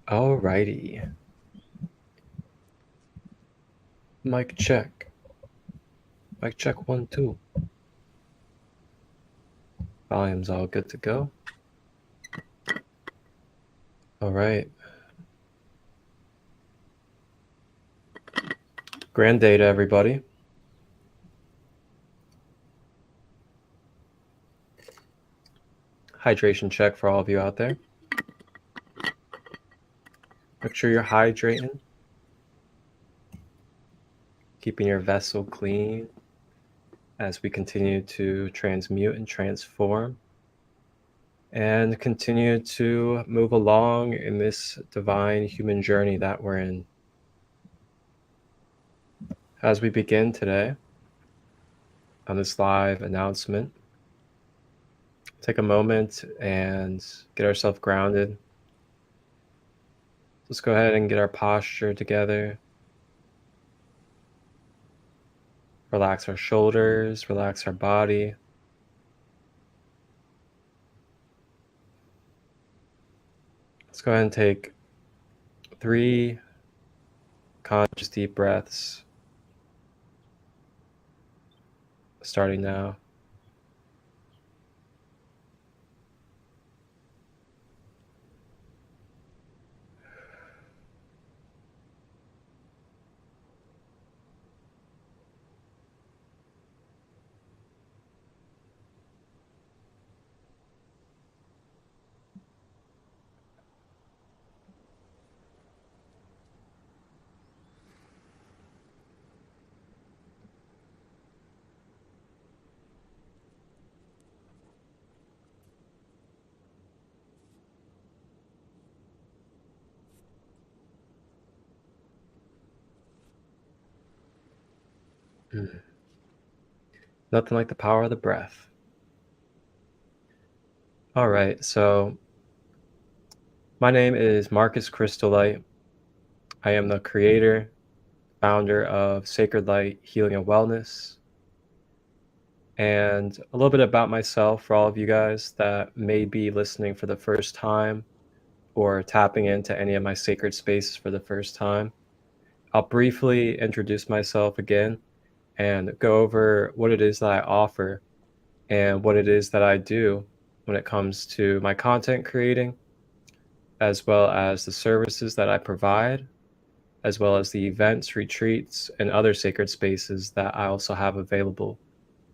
Alrighty. Mic check. Mic check 1, 2. Volume's all good to go. All right. Grand day to everybody. Hydration check for all of you out there. Make sure you're hydrating. Keeping your vessel clean as we continue to transmute and transform and continue to move along in this divine human journey that we're in. As we begin today on this live announcement, take a moment and get ourselves grounded. Let's go ahead and get our posture together. Relax our shoulders, relax our body. Let's go ahead and take 3 conscious deep breaths, starting now. Nothing like the power of the breath. All right, so my name is Marcus Crystallite. I am the creator, founder of Sacred Light Healing and Wellness. And a little bit about myself for all of you guys that may be listening for the first time or tapping into any of my sacred spaces for the first time. I'll briefly introduce myself again and go over what it is that I offer and what it is that I do when it comes to my content creating, as well as the services that I provide, as well as the events, retreats, and other sacred spaces that I also have available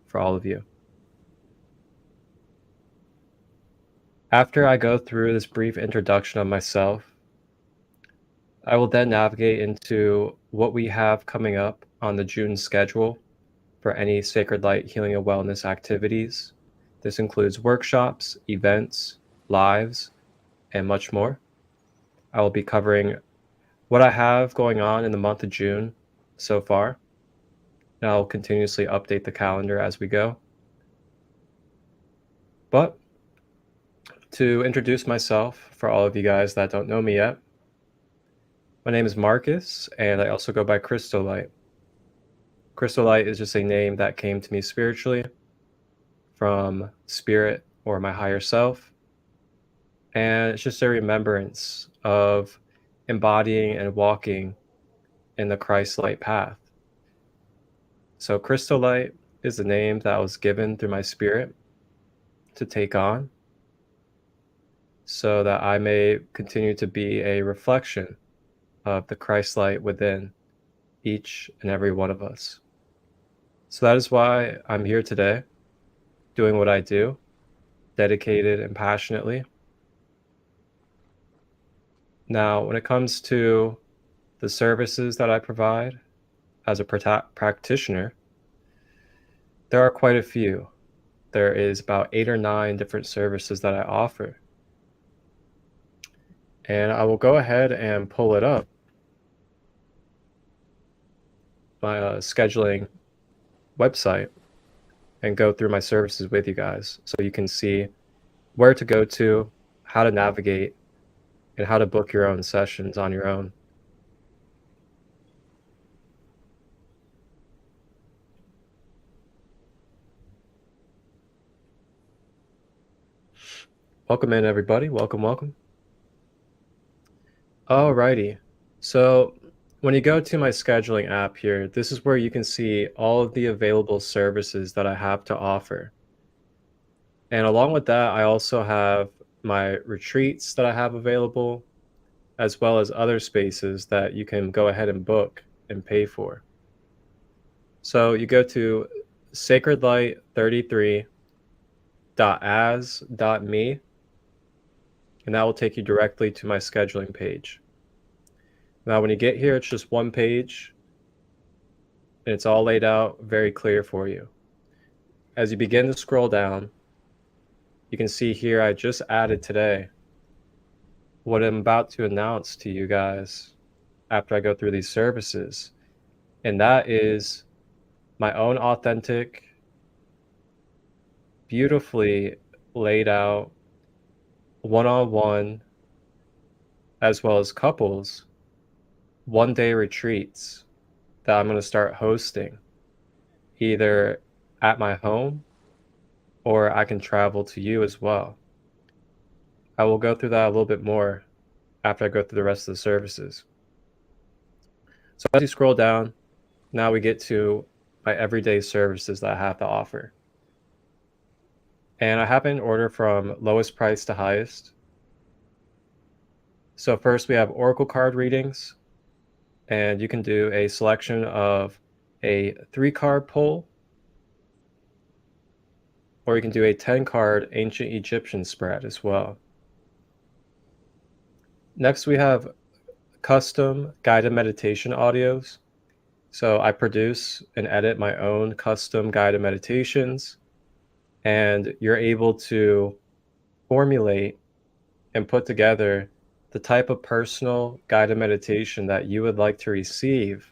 for all of you. After I go through this brief introduction of myself, I will then navigate into what we have coming up on the June schedule for any Sacred Light Healing and Wellness activities. This includes workshops, events, lives, and much more. I will be covering what I have going on in the month of June so far, and I'll continuously update the calendar as we go. But to introduce myself for all of you guys that don't know me yet, my name is Marcus, and I also go by Crystallite. Crystallite is just a name that came to me spiritually from spirit or my higher self. And it's just a remembrance of embodying and walking in the Christ light path. So Crystallite is the name that was given through my spirit to take on so that I may continue to be a reflection of the Christ light within each and every one of us. So that is why I'm here today, doing what I do, dedicated and passionately. Now, when it comes to the services that I provide as a practitioner, there are quite a few. There is about 8 or 9 different services that I offer. And I will go ahead and pull it up, my scheduling website, and go through my services with you guys so you can see where to go to, how to navigate, and how to book your own sessions on your own. Welcome in, everybody. Welcome, welcome. Alrighty. So when you go to my scheduling app here, this is where you can see all of the available services that I have to offer. And along with that, I also have my retreats that I have available, as well as other spaces that you can go ahead and book and pay for. So you go to sacredlight33.as.me, and that will take you directly to my scheduling page. Now, when you get here, it's just one page, and it's all laid out very clear for you. As you begin to scroll down, you can see here I just added today what I'm about to announce to you guys after I go through these services, and that is my own authentic, beautifully laid out one-on-one as well as couples one-day retreats that I'm going to start hosting either at my home or I can travel to you as well. I will go through that a little bit more after I go through the rest of the services. So as you scroll down, now we get to my everyday services that I have to offer. And I have in order from lowest price to highest. So first we have Oracle card readings, and you can do a selection of a 3-card pull, or you can do a 10-card ancient Egyptian spread as well. Next we have custom guided meditation audios. So I produce and edit my own custom guided meditations, and you're able to formulate and put together the type of personal guided meditation that you would like to receive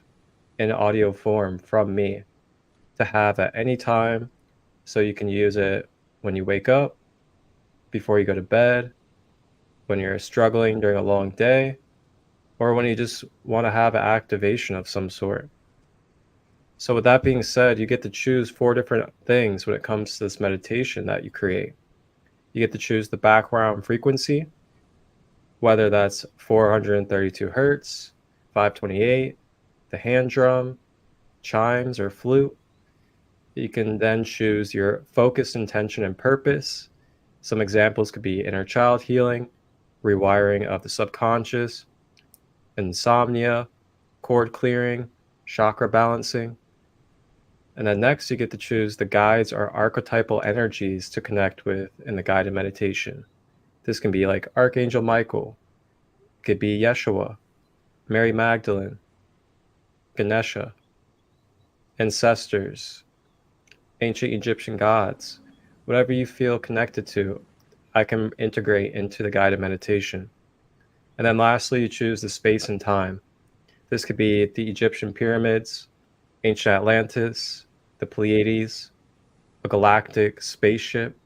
in audio form from me. to have at any time, so you can use it when you wake up, before you go to bed, when you're struggling during a long day, or when you just want to have an activation of some sort. So with that being said, you get to choose 4 different things when it comes to this meditation that you create. You get to choose the background frequency, whether that's 432 hertz, 528, the hand drum, chimes, or flute. You can then choose your focus, intention, and purpose. Some examples could be inner child healing, rewiring of the subconscious, insomnia, cord clearing, chakra balancing. And then next, you get to choose the guides or archetypal energies to connect with in the guided meditation. This can be like Archangel Michael, it could be Yeshua, Mary Magdalene, Ganesha, ancestors, ancient Egyptian gods. Whatever you feel connected to, I can integrate into the guided meditation. And then lastly, you choose the space and time. This could be the Egyptian pyramids, ancient Atlantis, the Pleiades, a galactic spaceship,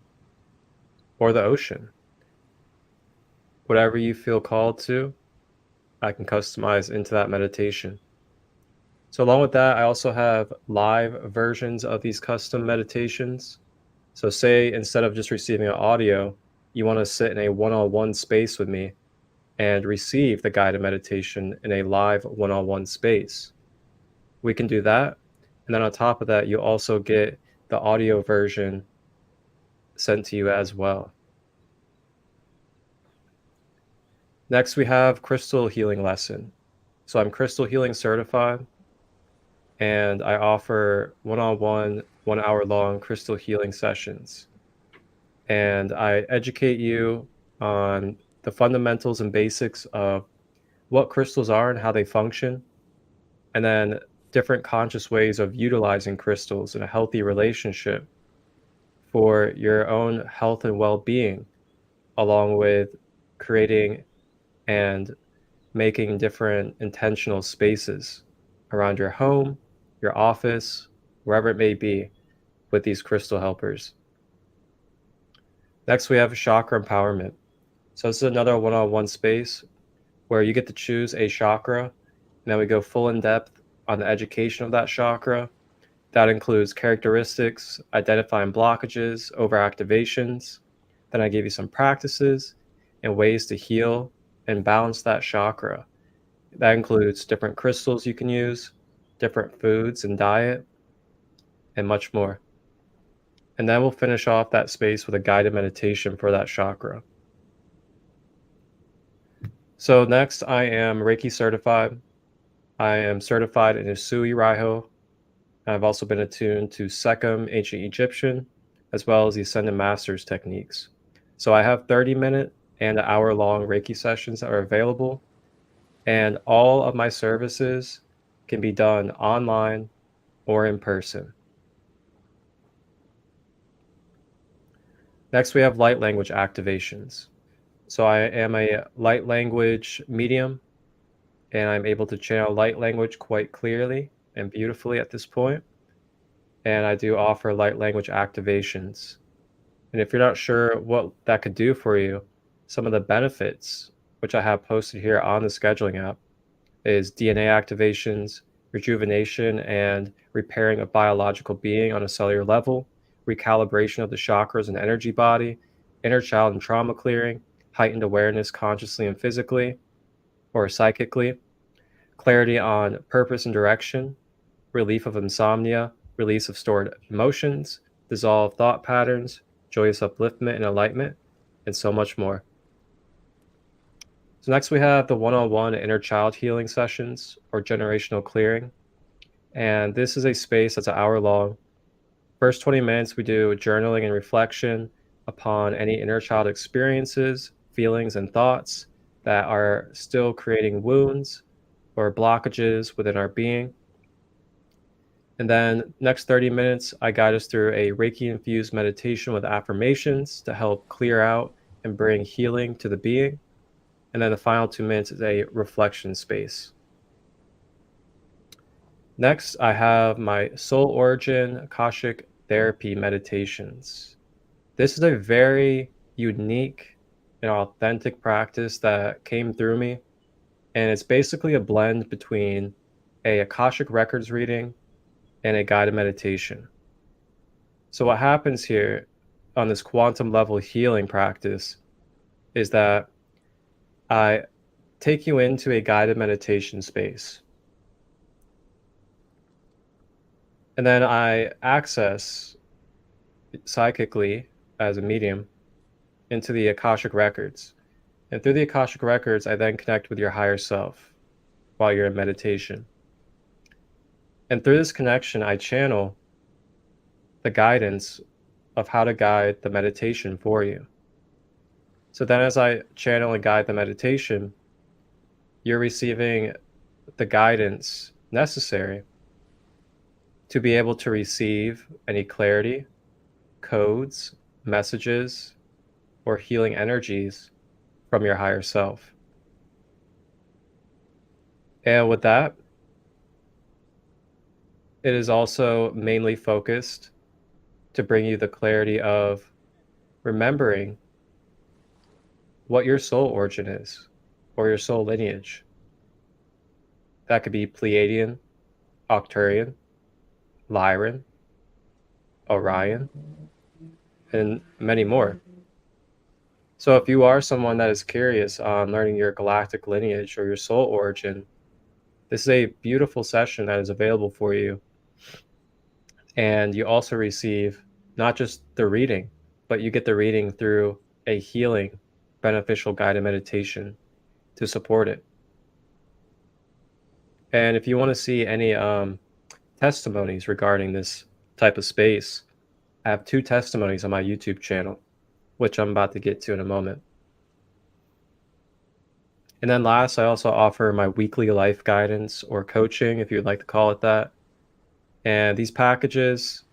or the ocean. Whatever you feel called to, I can customize into that meditation. So along with that, I also have live versions of these custom meditations. So say instead of just receiving an audio, you want to sit in a one-on-one space with me and receive the guided meditation in a live one-on-one space. We can do that. And then on top of that, you also get the audio version sent to you as well. Next, we have crystal healing lesson. So I'm crystal healing certified, and I offer one-on-one, 1 hour long crystal healing sessions. And I educate you on the fundamentals and basics of what crystals are and how they function, and then different conscious ways of utilizing crystals in a healthy relationship for your own health and well-being, along with creating and making different intentional spaces around your home, your office, wherever it may be, with these crystal helpers. Next, we have chakra empowerment. So this is another one-on-one space where you get to choose a chakra, and then we go full in depth on the education of that chakra. That includes characteristics, identifying blockages, overactivations. Then I give you some practices and ways to heal and balance that chakra. That includes different crystals you can use, different foods and diet, and much more. And then we'll finish off that space with a guided meditation for that chakra. So next, I am Reiki certified. I am certified in Usui Raiho. I've also been attuned to Sekhem, ancient Egyptian, as well as the Ascended Masters techniques. So I have 30-minute and an hour-long Reiki sessions that are available, and all of my services can be done online or in person. Next, we have light language activations. So I am a light language medium, and I'm able to channel light language quite clearly and beautifully at this point. And I do offer light language activations. And if you're not sure what that could do for you, some of the benefits, which I have posted here on the scheduling app, is DNA activations, rejuvenation and repairing of biological being on a cellular level, recalibration of the chakras and energy body, inner child and trauma clearing, heightened awareness consciously and physically or psychically, clarity on purpose and direction, relief of insomnia, release of stored emotions, dissolve thought patterns, joyous upliftment and enlightenment, and so much more. So next we have the one-on-one inner child healing sessions or generational clearing. And this is a space that's an hour long. First 20 minutes, we do journaling and reflection upon any inner child experiences, feelings, and thoughts that are still creating wounds or blockages within our being. And then next 30 minutes, I guide us through a Reiki-infused meditation with affirmations to help clear out and bring healing to the being. And then the final 2 minutes is a reflection space. Next, I have my Soul Origin Akashic Therapy meditations. This is a very unique and authentic practice that came through me, and it's basically a blend between a Akashic Records reading and a guided meditation. So what happens here on this quantum level healing practice is that I take you into a guided meditation space. And then I access psychically as a medium into the Akashic Records. And through the Akashic Records, I then connect with your higher self while you're in meditation. And through this connection, I channel the guidance of how to guide the meditation for you. So then as I channel and guide the meditation, you're receiving the guidance necessary to be able to receive any clarity, codes, messages, or healing energies from your higher self. And with that, it is also mainly focused to bring you the clarity of remembering what your soul origin is, or your soul lineage. That could be Pleiadian, Arcturian, Lyran, Orion, and many more. So if you are someone that is curious on learning your galactic lineage or your soul origin, this is a beautiful session that is available for you. And you also receive not just the reading, but you get the reading through a healing, beneficial guided meditation to support it. And if you want to see any testimonies regarding this type of space, I have 2 testimonies on my YouTube channel, which I'm about to get to in a moment. And then last, I also offer my weekly life guidance or coaching, if you'd like to call it that. And these packages,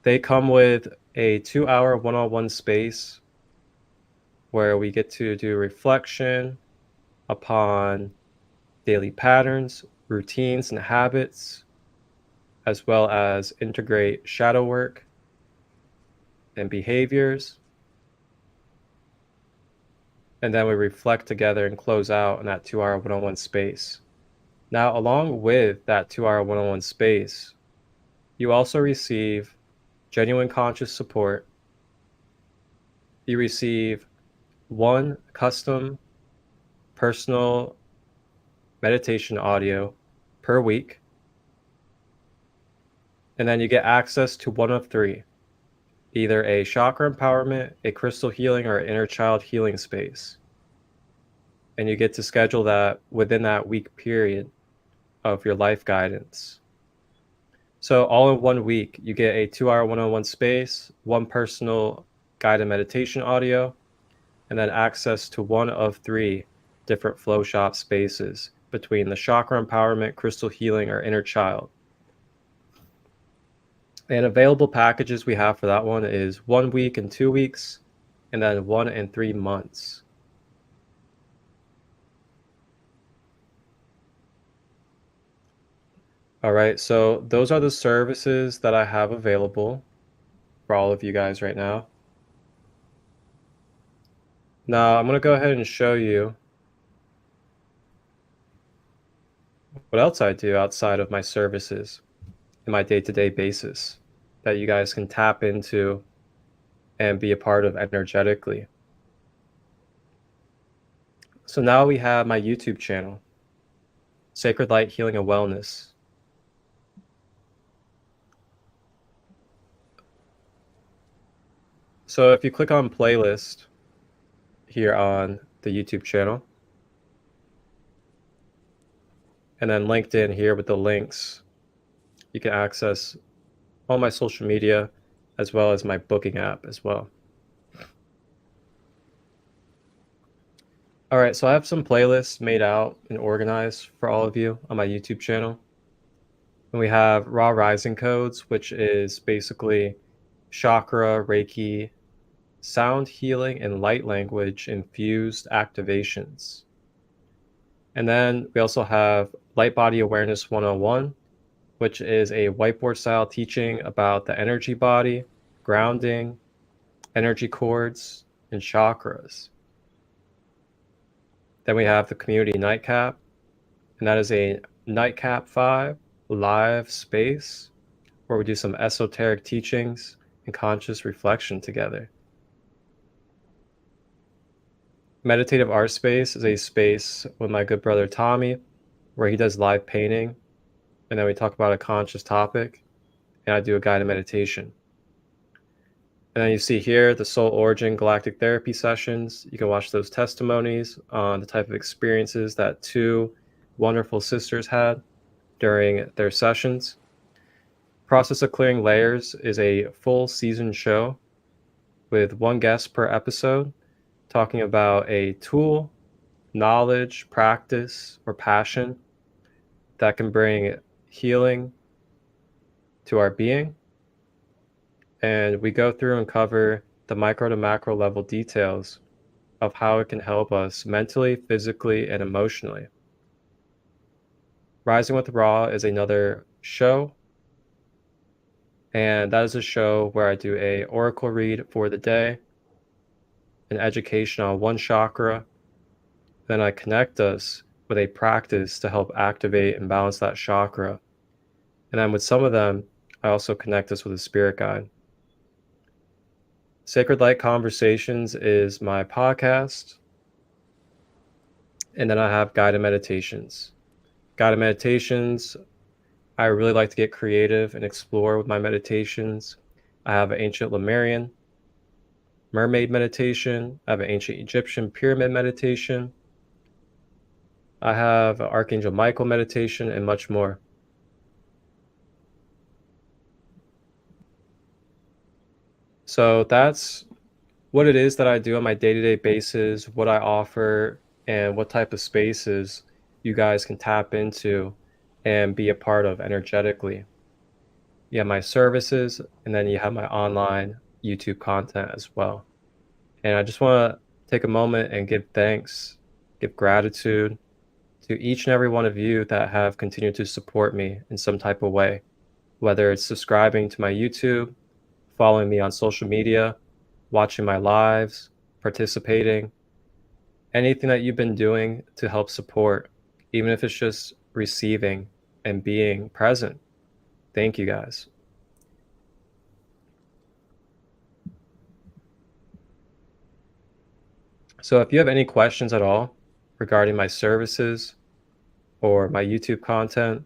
they come with a 2-hour one-on-one space where we get to do reflection upon daily patterns, routines, and habits, as well as integrate shadow work and behaviors. And then we reflect together and close out in that 2-hour one-on-one space. Now, along with that 2-hour one-on-one space, you also receive genuine conscious support. You receive 1 custom personal meditation audio per week. And then you get access to 1 of 3, either a chakra empowerment, a crystal healing, or inner child healing space. And you get to schedule that within that week period of your life guidance. So all in 1 week, you get a 2-hour one-on-one space, 1 personal guided meditation audio, and then access to 1 of 3 different flow shop spaces between the chakra empowerment, crystal healing, or inner child. And available packages we have for that one is 1 week and 2 weeks, and then 1 and 3 months. All right, so those are the services that I have available for all of you guys right now. Now, I'm going to go ahead and show you what else I do outside of my services in my day-to-day basis that you guys can tap into and be a part of energetically. So now we have my YouTube channel, Sacred Light Healing and Wellness. So if you click on playlist here on the YouTube channel, and then linked in here with the links, you can access all my social media as well as my booking app as well. All right, so I have some playlists made out and organized for all of you on my YouTube channel. And we have Raw Rising Codes, which is basically chakra, Reiki, sound healing, and light language infused activations. And then we also have Light Body Awareness 101, which is a whiteboard style teaching about the energy body, grounding, energy cords, and chakras. Then we have the community nightcap, and that is a nightcap 5 live space where we do some esoteric teachings and conscious reflection together. Meditative art space is a space with my good brother Tommy where he does live painting, and then we talk about a conscious topic, and I do a guided meditation. And then you see here the Soul Origin Galactic Therapy sessions. You can watch those testimonies on the type of experiences that 2 wonderful sisters had during their sessions. Process of Clearing Layers is a full season show with 1 guest per episode talking about a tool, knowledge, practice, or passion that can bring healing to our being. And we go through and cover the micro to macro level details of how it can help us mentally, physically, and emotionally. Rising with Ra is another show, and that is a show where I do a oracle read for the day, an education on 1 chakra, then I connect us with a practice to help activate and balance that chakra. And then with some of them, I also connect us with a spirit guide. Sacred Light Conversations is my podcast. And then I have guided meditations. Guided meditations, I really like to get creative and explore with my meditations. I have an ancient Lemurian mermaid meditation. I have an ancient Egyptian pyramid meditation. I have an Archangel Michael meditation and much more. So that's what it is that I do on my day-to-day basis, what I offer, and what type of spaces you guys can tap into and be a part of energetically. You have my services, and then you have my online YouTube content as well. And I just want to take a moment and give thanks, give gratitude to each and every one of you that have continued to support me in some type of way, whether it's subscribing to my YouTube, following me on social media, watching my lives, participating, anything that you've been doing to help support, even if it's just receiving and being present. Thank you guys. So if you have any questions at all regarding my services or my YouTube content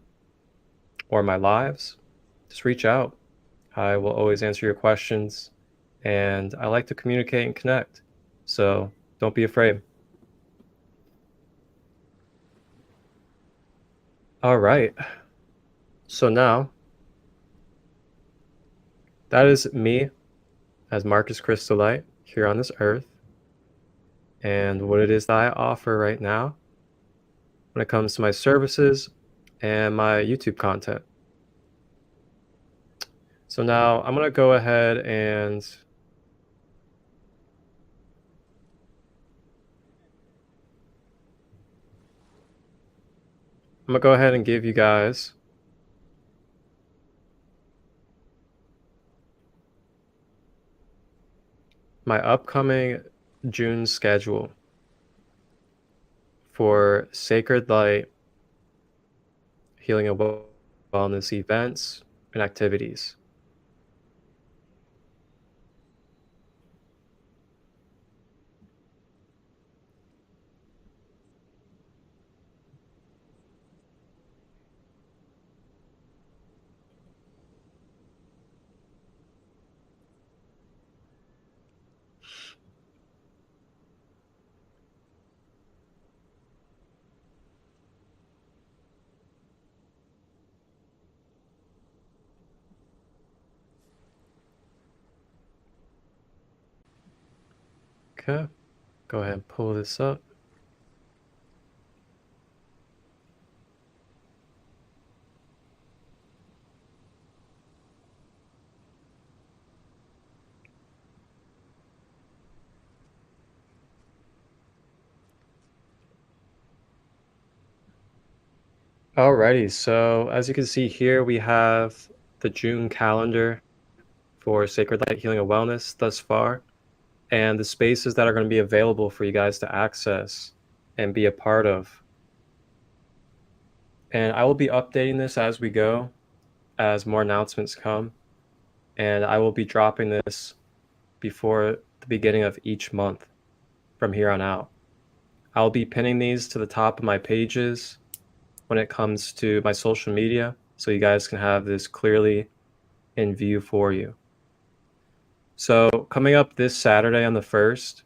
or my lives, just reach out. I will always answer your questions, and I like to communicate and connect. So don't be afraid. All right. So now that is me as Marcus Crystallite here on this earth, and what it is that I offer right now when it comes to my services and my YouTube content. So now I'm going to go ahead and give you guys my upcoming June schedule for Sacred Light healing and wellness events and activities. Okay, go ahead and pull this up. Alrighty, so as you can see here, we have the June calendar for Sacred Light Healing and Wellness thus far, and the spaces that are going to be available for you guys to access and be a part of. And I will be updating this as we go, as more announcements come, and I will be dropping this before the beginning of each month from here on out. I'll be pinning these to the top of my pages when it comes to my social media, so you guys can have this clearly in view for you. So coming up this Saturday on the 1st,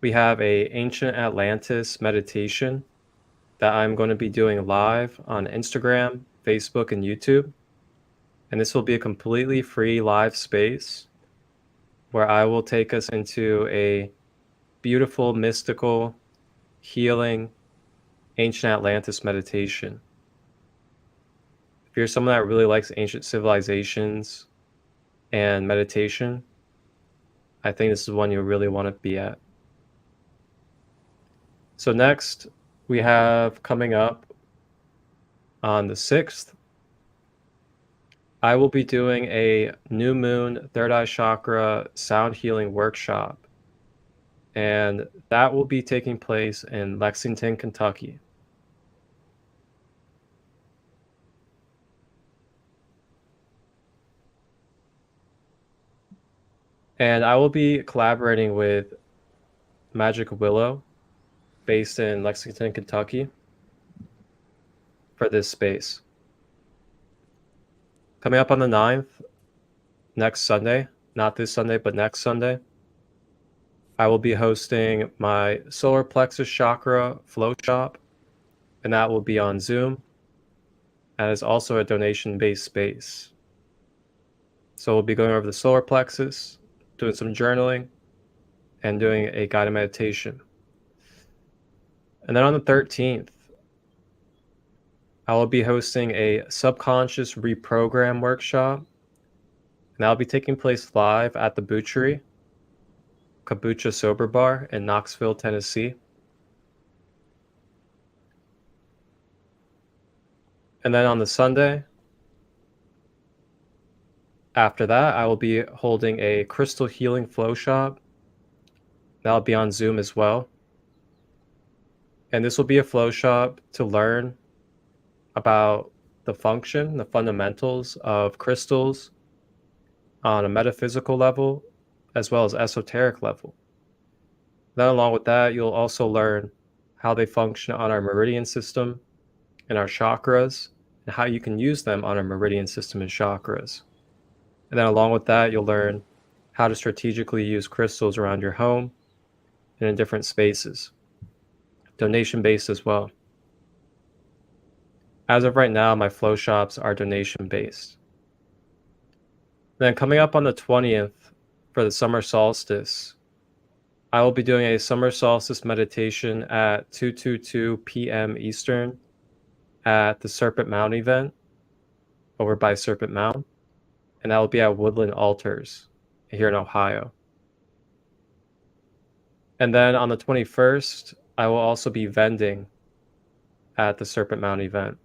we have a Ancient Atlantis meditation that I'm going to be doing live on Instagram, Facebook, and YouTube. And this will be a completely free live space where I will take us into a beautiful, mystical, healing, Ancient Atlantis meditation. If you're someone that really likes ancient civilizations and meditation, I think this is one you really want to be at. So next, we have coming up on the 6th, I will be doing a new moon third eye chakra sound healing workshop. And that will be taking place in Lexington, Kentucky. And I will be collaborating with Magic Willow, based in Lexington, Kentucky, for this space. Coming up on the 9th, next Sunday, not this Sunday, but next Sunday, I will be hosting my solar plexus chakra flowshop, and that will be on Zoom. And is also a donation-based space. So we'll be going over the solar plexus, doing some journaling, and doing a guided meditation. And then on the 13th, I will be hosting a subconscious reprogram workshop, and that'll be taking place live at the Butchery, Kabucha Sober Bar in Knoxville, Tennessee. And then on the Sunday, after that, I will be holding a crystal healing flow shop. That'll be on Zoom as well. And this will be a flow shop to learn about the function, the fundamentals of crystals on a metaphysical level, as well as esoteric level. Then along with that, you'll also learn how they function on our meridian system and our chakras, and how you can use them on our meridian system and chakras. And then along with that, you'll learn how to strategically use crystals around your home and in different spaces. Donation-based as well. As of right now, my flow shops are donation-based. Then coming up on the 20th for the summer solstice, I will be doing a summer solstice meditation at 2:22 p.m. Eastern at the Serpent Mound event over by Serpent Mound. And that will be at Woodland Altars here in Ohio. And then on the 21st, I will also be vending at the Serpent Mound event.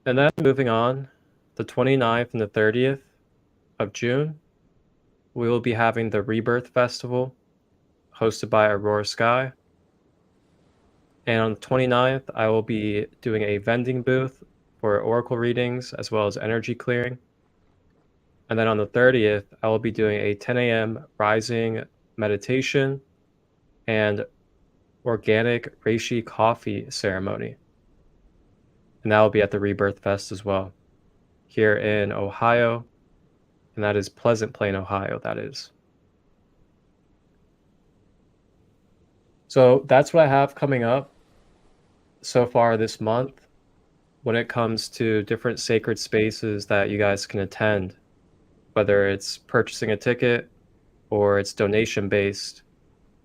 And then moving on, the 29th and the 30th of June, we will be having the Rebirth Festival hosted by Aurora Sky. And on the 29th, I will be doing a vending booth for oracle readings as well as energy clearing. And then on the 30th, I will be doing a 10 a.m. rising meditation and organic reishi coffee ceremony. And that will be at the Rebirth Fest as well, here in Ohio. And that is Pleasant Plain, Ohio, that is. So that's what I have coming up so far this month when it comes to different sacred spaces that you guys can attend, whether it's purchasing a ticket or it's donation based.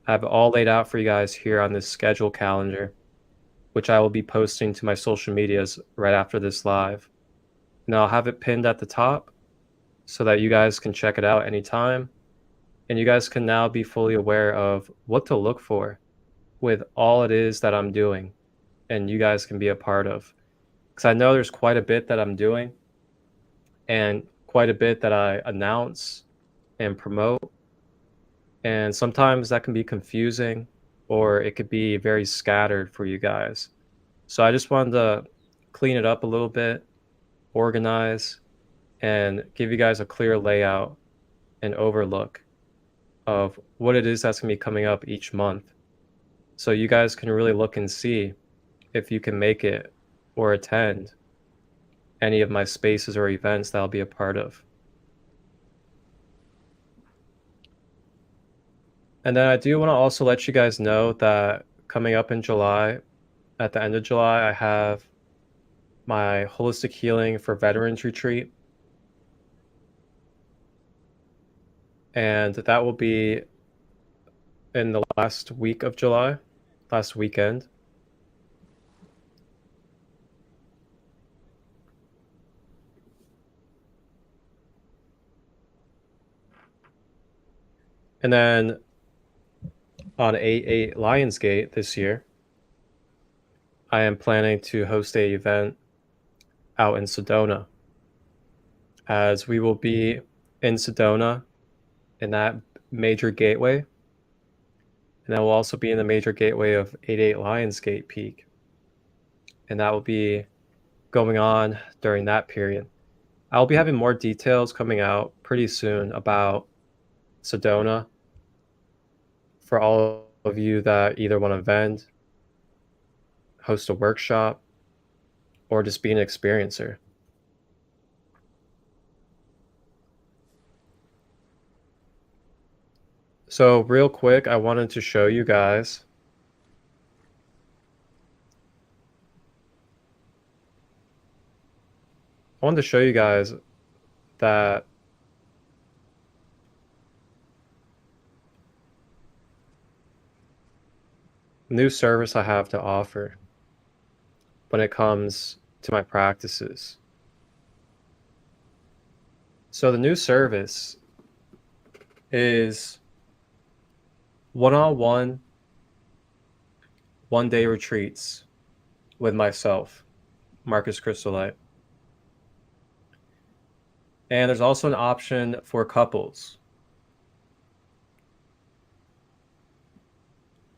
I have it all laid out for you guys here on this schedule calendar, which I will be posting to my social medias right after this live. And I'll have it pinned at the top so that you guys can check it out anytime. And you guys can now be fully aware of what to look for with all it is that I'm doing and you guys can be a part of. Because I know there's quite a bit that I'm doing and quite a bit that I announce and promote. And sometimes that can be confusing or it could be very scattered for you guys. So I just wanted to clean it up a little bit, organize, and give you guys a clear layout and overlook of what it is that's going to be coming up each month. So you guys can really look and see if you can make it or attend any of my spaces or events that I'll be a part of. And then I do want to also let you guys know that coming up in July, at the end of July, I have my Holistic Healing for Veterans Retreat. And that will be in the last week of July, last weekend. And then on 8/8 Lionsgate this year, I am planning to host a event out in Sedona, as we will be in Sedona in that major gateway. And that will also be in the major gateway of 8/8 Lionsgate Peak. And that will be going on during that period. I'll be having more details coming out pretty soon about Sedona for all of you that either want to vend, host a workshop, or just be an experiencer. So real quick, I wanted to show you guys that new service I have to offer when it comes to my practices. So the new service is one-on-one, one-day retreats with myself, Marcus Crystallite. And there's also an option for couples.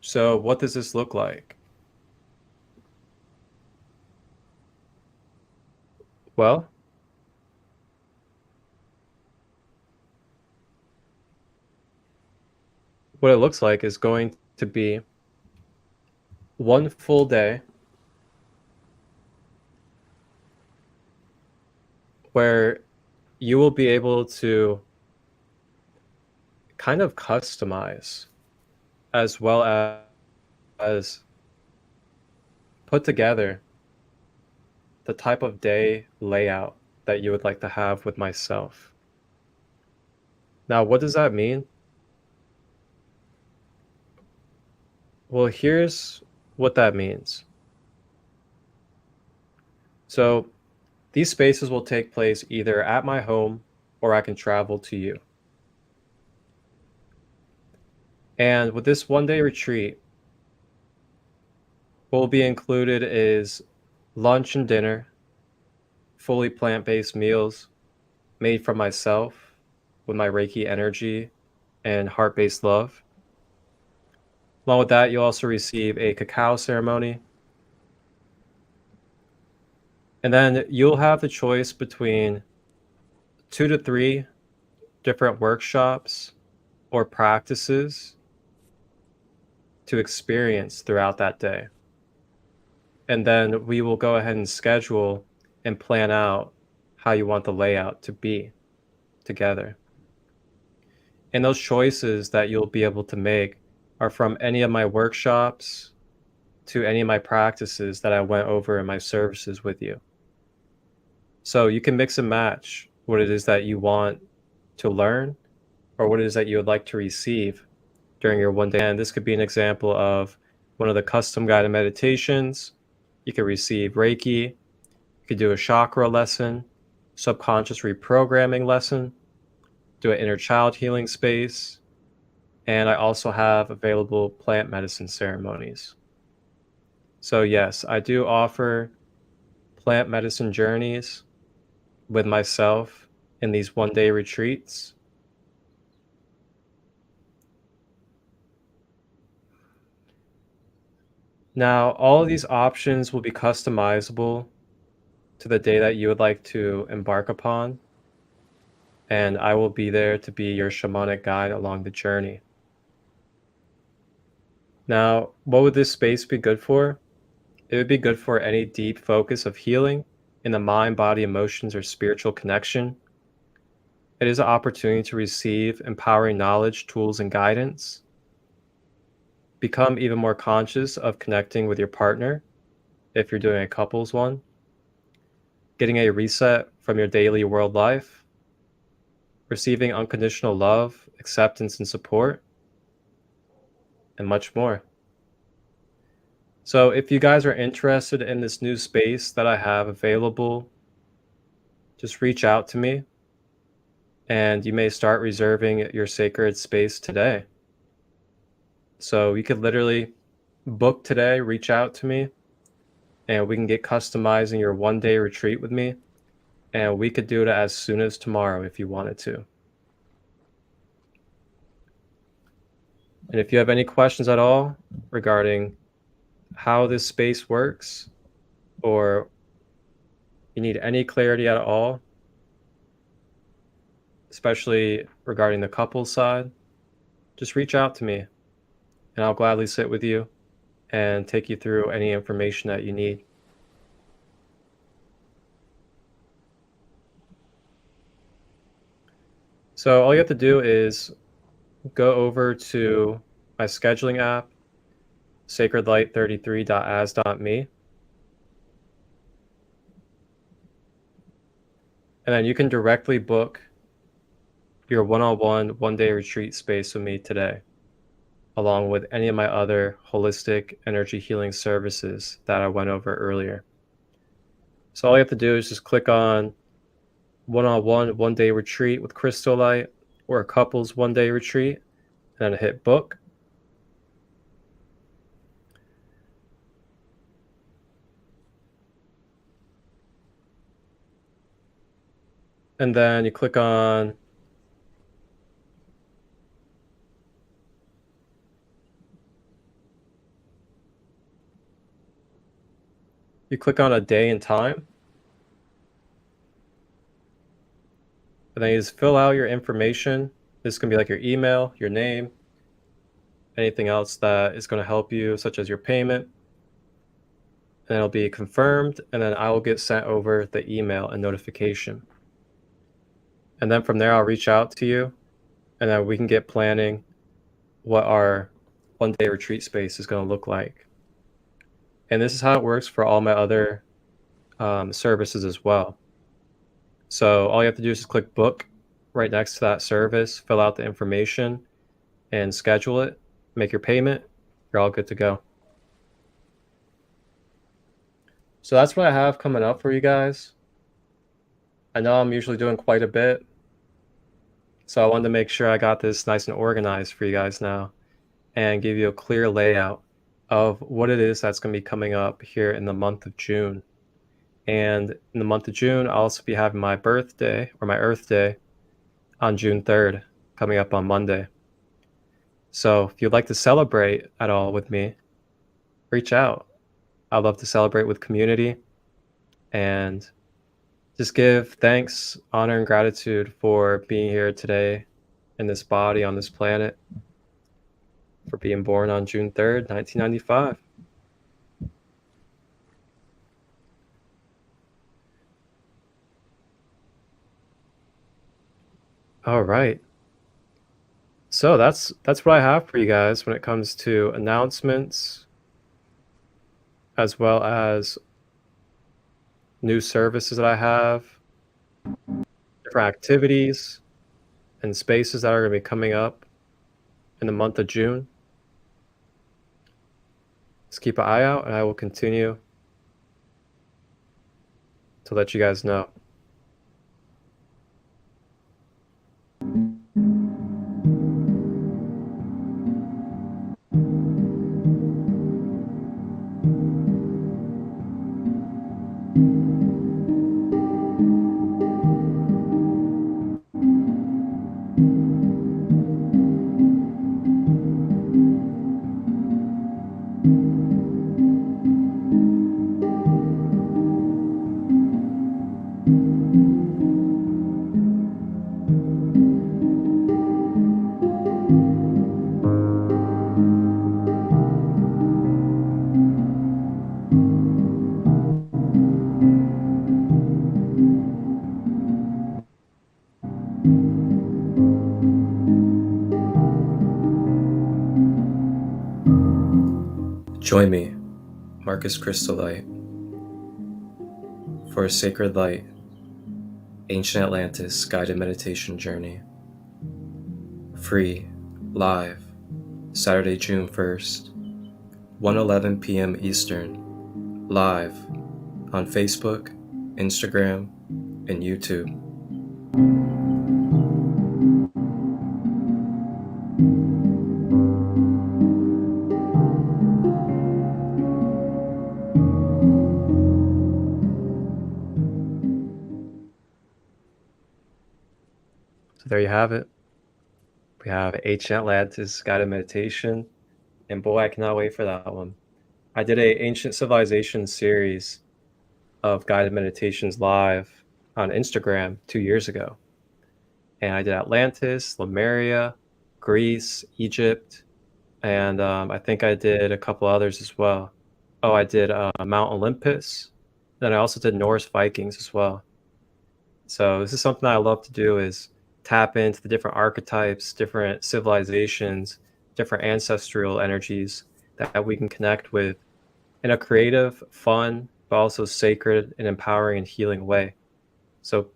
So what does this look like? Well, what it looks like is going to be one full day where you will be able to kind of customize as well as put together the type of day layout that you would like to have with myself. Now, what does that mean? Well, here's what that means. So these spaces will take place either at my home or I can travel to you. And with this one-day retreat, what will be included is lunch and dinner, fully plant-based meals made from myself with my Reiki energy and heart-based love. Along with that, you'll also receive a cacao ceremony. And then you'll have the choice between 2 to 3 different workshops or practices to experience throughout that day. And then we will go ahead and schedule and plan out how you want the layout to be together. And those choices that you'll be able to make are from any of my workshops to any of my practices that I went over in my services with you. So you can mix and match what it is that you want to learn or what it is that you would like to receive during your one day. And this could be an example of one of the custom guided meditations. You could receive Reiki. You could do a chakra lesson, subconscious reprogramming lesson, do an inner child healing space, And I also have available plant medicine ceremonies. So yes, I do offer plant medicine journeys with myself in these one-day retreats. Now, all of these options will be customizable to the day that you would like to embark upon, and I will be there to be your shamanic guide along the journey. Now, what would this space be good for? It would be good for any deep focus of healing in the mind, body, emotions, or spiritual connection. It is an opportunity to receive empowering knowledge, tools, and guidance. Become even more conscious of connecting with your partner if you're doing a couples one. Getting a reset from your daily world life. Receiving unconditional love, acceptance, and support. And much more. So if you guys are interested in this new space that I have available, just reach out to me and you may start reserving your sacred space today. So you could literally book today, reach out to me, and we can get customizing your one-day retreat with me. And we could do it as soon as tomorrow if you wanted to. And if you have any questions at all regarding how this space works, or you need any clarity at all, especially regarding the couple side, just reach out to me and I'll gladly sit with you and take you through any information that you need. So all you have to do is go over to my scheduling app, sacredlight33.as.me, and then you can directly book your one-on-one one-day retreat space with me today, along with any of my other holistic energy healing services that I went over earlier. So all you have to do is just click on one-on-one one-day retreat with crystal light or a couples one-day retreat, and then hit book. And then you click on a day and time. And then you just fill out your information. This can be like your email, your name, anything else that is going to help you, such as your payment. And it'll be confirmed, and then I will get sent over the email and notification. And then from there, I'll reach out to you, and then we can get planning what our one-day retreat space is going to look like. And this is how it works for all my other services as well. So all you have to do is just click book right next to that service, fill out the information, and schedule it, make your payment. You're all good to go. So that's what I have coming up for you guys. I know I'm usually doing quite a bit, so I wanted to make sure I got this nice and organized for you guys now and give you a clear layout of what it is that's going to be coming up here in the month of June. And in the month of June, I'll also be having my birthday, or my Earth Day, on June 3rd, coming up on Monday. So if you'd like to celebrate at all with me, reach out. I'd love to celebrate with community and just give thanks, honor, and gratitude for being here today in this body on this planet, for being born on June 3rd, 1995. All right. So that's what I have for you guys when it comes to announcements, as well as new services that I have, different activities and spaces that are going to be coming up in the month of June. Just keep an eye out, and I will continue to let you guys know. Join me, Marcus Crystallite, for a sacred light, ancient Atlantis guided meditation journey. Free, live, Saturday, June 1st, 1:11 p.m. Eastern, live on Facebook, Instagram, and YouTube. So there you have it. We have Ancient Atlantis guided meditation, and boy, I cannot wait for that one. I did a Ancient Civilization series of guided meditations live on Instagram 2 years ago. And I did Atlantis, Lemuria, Greece, Egypt, and I think I did a couple others as well. Oh, I did Mount Olympus. Then I also did Norse Vikings as well. So this is something I love to do, is tap into the different archetypes, different civilizations, different ancestral energies that we can connect with in a creative, fun, but also sacred and empowering and healing way. So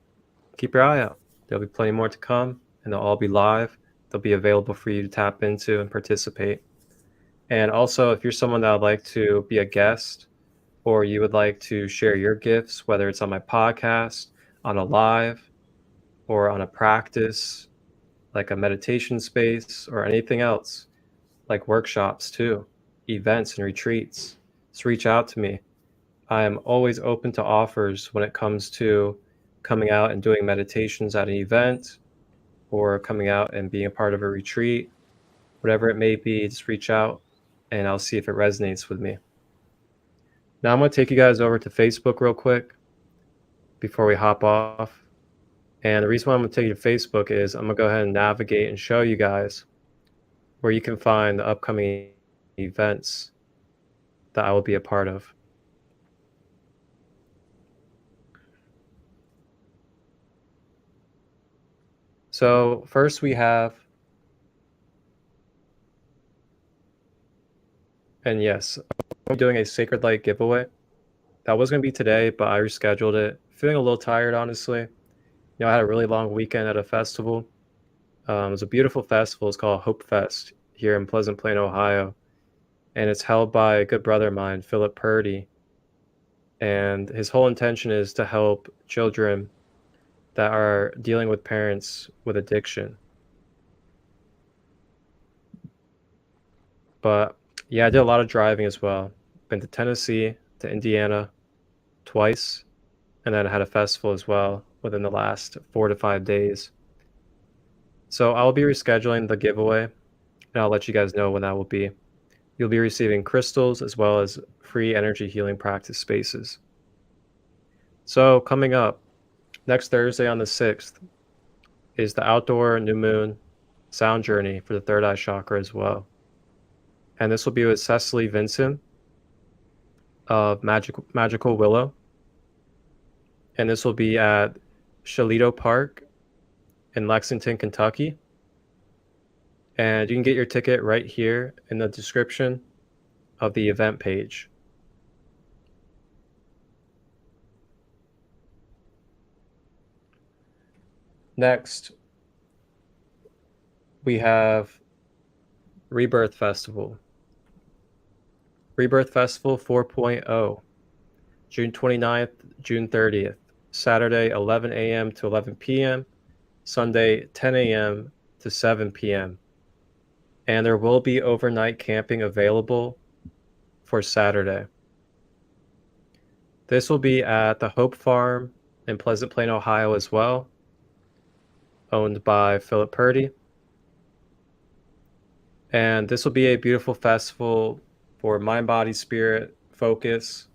keep your eye out. There'll be plenty more to come, and they'll all be live. They'll be available for you to tap into and participate. And also, if you're someone that would like to be a guest, or you would like to share your gifts, whether it's on my podcast, on a live, or on a practice, like a meditation space, or anything else, like workshops too, events and retreats, just reach out to me. I am always open to offers when it comes to coming out and doing meditations at an event, or coming out and being a part of a retreat. Whatever it may be, just reach out and I'll see if it resonates with me. Now I'm going to take you guys over to Facebook real quick before we hop off. And the reason why I'm going to take you to Facebook is I'm going to go ahead and navigate and show you guys where you can find the upcoming events that I will be a part of. So first we have, and yes, I'm doing a Sacred Light giveaway. That was going to be today, but I rescheduled it. Feeling a little tired, honestly. I had a really long weekend at a festival. It was a beautiful festival. It's called Hope Fest here in Pleasant Plain, Ohio. And it's held by a good brother of mine, Philip Purdy. And his whole intention is to help children that are dealing with parents with addiction. But yeah, I did a lot of driving as well. Been to Tennessee, to Indiana twice, and then I had a festival as well within the last 4 to 5 days. So I'll be rescheduling the giveaway, and I'll let you guys know when that will be. You'll be receiving crystals as well as free energy healing practice spaces. So coming up, next Thursday on the 6th is the outdoor new moon sound journey for the third eye chakra as well. And this will be with Cecily Vincent of Magical Willow. And this will be at Shalito Park in Lexington, Kentucky. And you can get your ticket right here in the description of the event page. Next, we have Rebirth Festival. Rebirth Festival 4.0, June 29th, June 30th, Saturday 11 a.m. to 11 p.m., Sunday 10 a.m. to 7 p.m. And there will be overnight camping available for Saturday. This will be at the Hope Farm in Pleasant Plain, Ohio as well, owned by Philip Purdy. And this will be a beautiful festival for mind, body, spirit focus,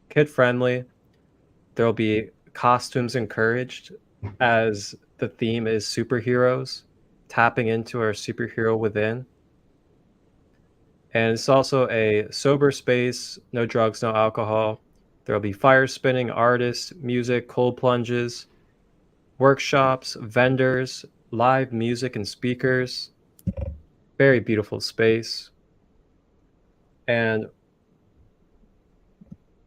kid-friendly. There will be costumes encouraged, as the theme is superheroes, tapping into our superhero within. And it's also a sober space, no drugs, no alcohol. There will be fire spinning, artists, music, cold plunges, workshops, vendors, live music and speakers. Very beautiful space. And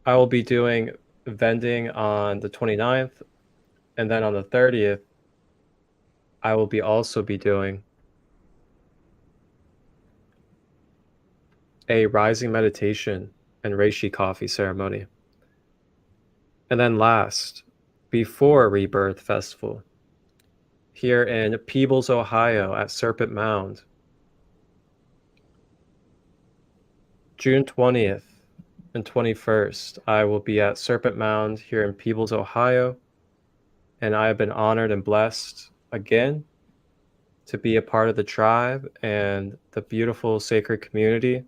I will be doing vending on the 29th, and then on the 30th, I will also be doing a rising meditation and reishi coffee ceremony. And then last, before Rebirth Festival, here in Peebles, Ohio at Serpent Mound, June 20th and 21st, I will be at Serpent Mound here in Peebles, Ohio, and I have been honored and blessed again to be a part of the tribe and the beautiful sacred community,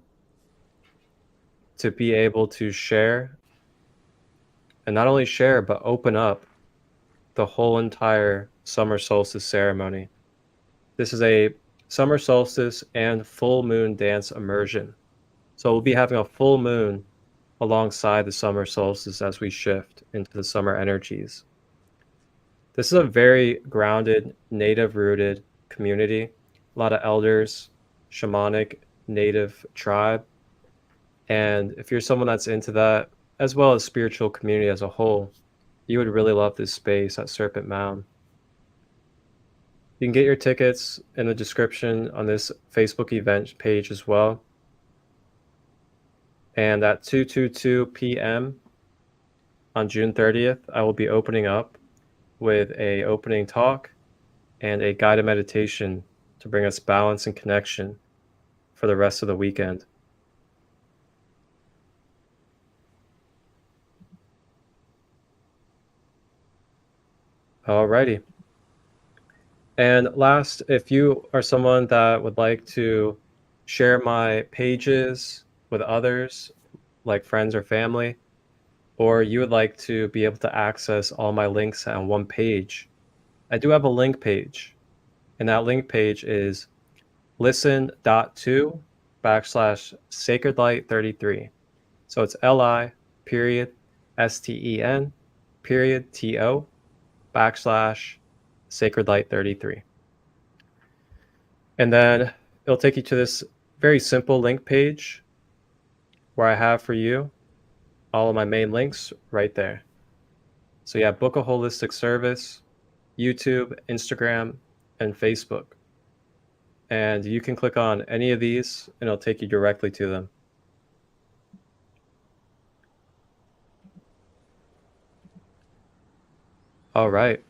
to be able to share, and not only share, but open up the whole entire summer solstice ceremony. This is a summer solstice and full moon dance immersion. So we'll be having a full moon alongside the summer solstice as we shift into the summer energies. This is a very grounded, native-rooted community. A lot of elders, shamanic, native tribe. And if you're someone that's into that, as well as spiritual community as a whole, you would really love this space at Serpent Mound. You can get your tickets in the description on this Facebook event page as well. And at 2:22 p.m. on June 30th, I will be opening up with a opening talk and a guided meditation to bring us balance and connection for the rest of the weekend. Alrighty. And last, if you are someone that would like to share my pages with others, like friends or family, or you would like to be able to access all my links on one page, I do have a link page. And that link page is listen.to/sacredlight33. So it's LI.STEN.TO/sacredlight33. And then it'll take you to this very simple link page where I have for you all of my main links right there. So yeah, book a holistic service, YouTube, Instagram, and Facebook. And you can click on any of these and it'll take you directly to them. All right.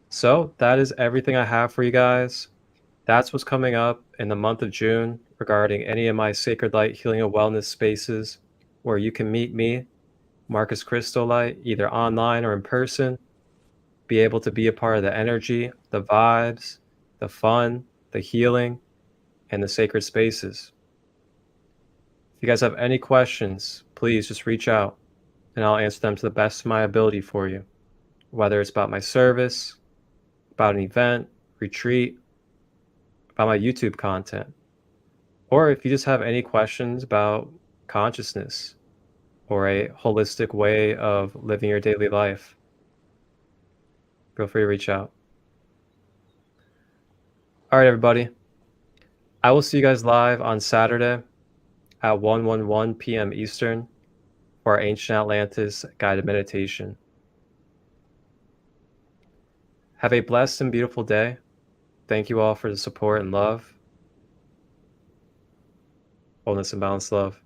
So that is everything I have for you guys. That's what's coming up in the month of June regarding any of my Sacred Light Healing and Wellness spaces where you can meet me, Marcus Crystolite, either online or in person, be able to be a part of the energy, the vibes, the fun, the healing, and the sacred spaces. If you guys have any questions, please just reach out and I'll answer them to the best of my ability for you, whether it's about my service, about an event, retreat, about my YouTube content, or if you just have any questions about consciousness or a holistic way of living your daily life, feel free to reach out. All right, everybody. I will see you guys live on Saturday at 1:11 p.m. Eastern for our Ancient Atlantis guided meditation. Have a blessed and beautiful day. Thank you all for the support and love. Wholeness and balanced love.